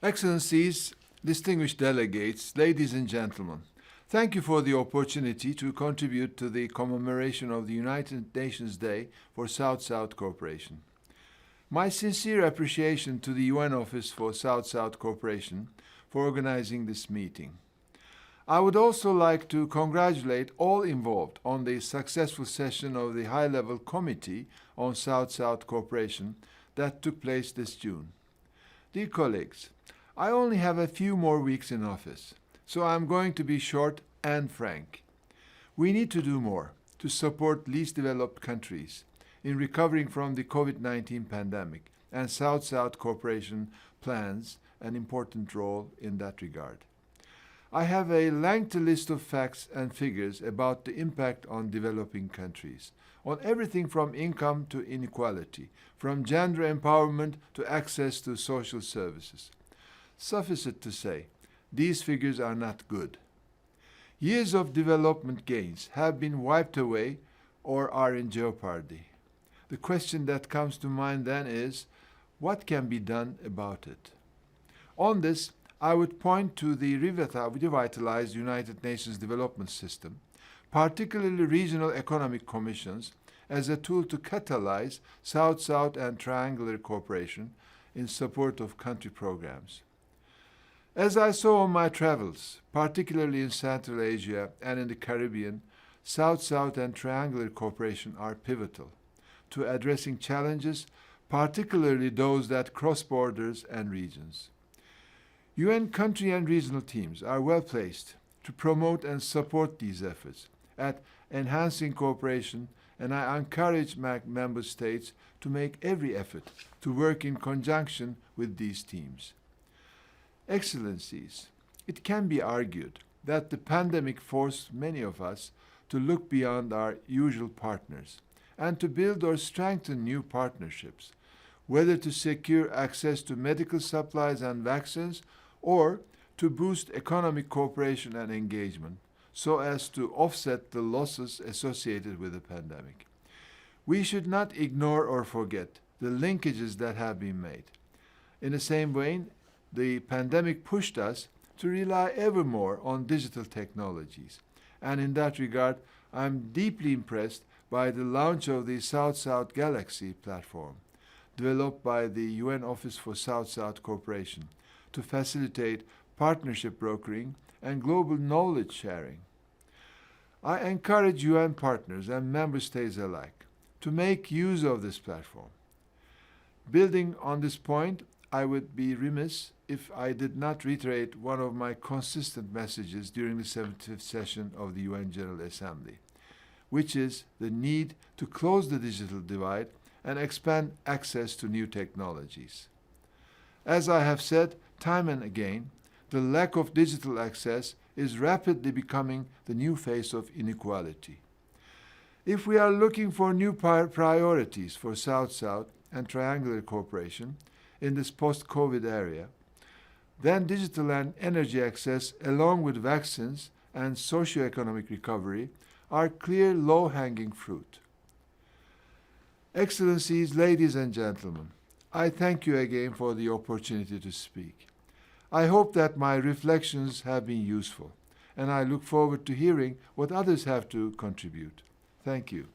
Excellencies, distinguished delegates, ladies and gentlemen, thank you for the opportunity to contribute to the commemoration of the United Nations Day for South-South Cooperation. My sincere appreciation to the UN Office for South-South Cooperation for organizing this meeting. I would also like to congratulate all involved on the successful session of the High-Level Committee on South-South Cooperation that took place this June. Dear colleagues, I only have a few more weeks in office, so I'm going to be short and frank. We need to do more to support least developed countries in recovering from the COVID-19 pandemic, and South-South cooperation plans an important role in that regard. I have a lengthy list of facts and figures about the impact on developing countries, on everything from income to inequality, from gender empowerment to access to social services. Suffice it to say, these figures are not good. Years of development gains have been wiped away or are in jeopardy. The question that comes to mind then is, what can be done about it? On this, I would point to the revitalized United Nations Development System, particularly regional economic commissions, as a tool to catalyze South-South and triangular cooperation in support of country programs. As I saw on my travels, particularly in Central Asia and in the Caribbean, South-South and triangular cooperation are pivotal to addressing challenges, particularly those that cross borders and regions. UN country and regional teams are well placed to promote and support these efforts at enhancing cooperation, and I encourage member states to make every effort to work in conjunction with these teams. Excellencies, it can be argued that the pandemic forced many of us to look beyond our usual partners and to build or strengthen new partnerships, whether to secure access to medical supplies and vaccines or to boost economic cooperation and engagement so as to offset the losses associated with the pandemic. We should not ignore or forget the linkages that have been made. In the same vein, the pandemic pushed us to rely ever more on digital technologies. And in that regard, I'm deeply impressed by the launch of the South-South Galaxy platform, developed by the UN Office for South-South Cooperation, to facilitate partnership brokering and global knowledge sharing. I encourage UN partners and member states alike to make use of this platform. Building on this point, I would be remiss if I did not reiterate one of my consistent messages during the 75th session of the UN General Assembly, which is the need to close the digital divide and expand access to new technologies. As I have said time and again, the lack of digital access is rapidly becoming the new face of inequality. If we are looking for new priorities for South-South and triangular cooperation in this post-COVID area, then digital and energy access, along with vaccines and socio-economic recovery, are clear low-hanging fruit. Excellencies, ladies and gentlemen, I thank you again for the opportunity to speak. I hope that my reflections have been useful, and I look forward to hearing what others have to contribute. Thank you.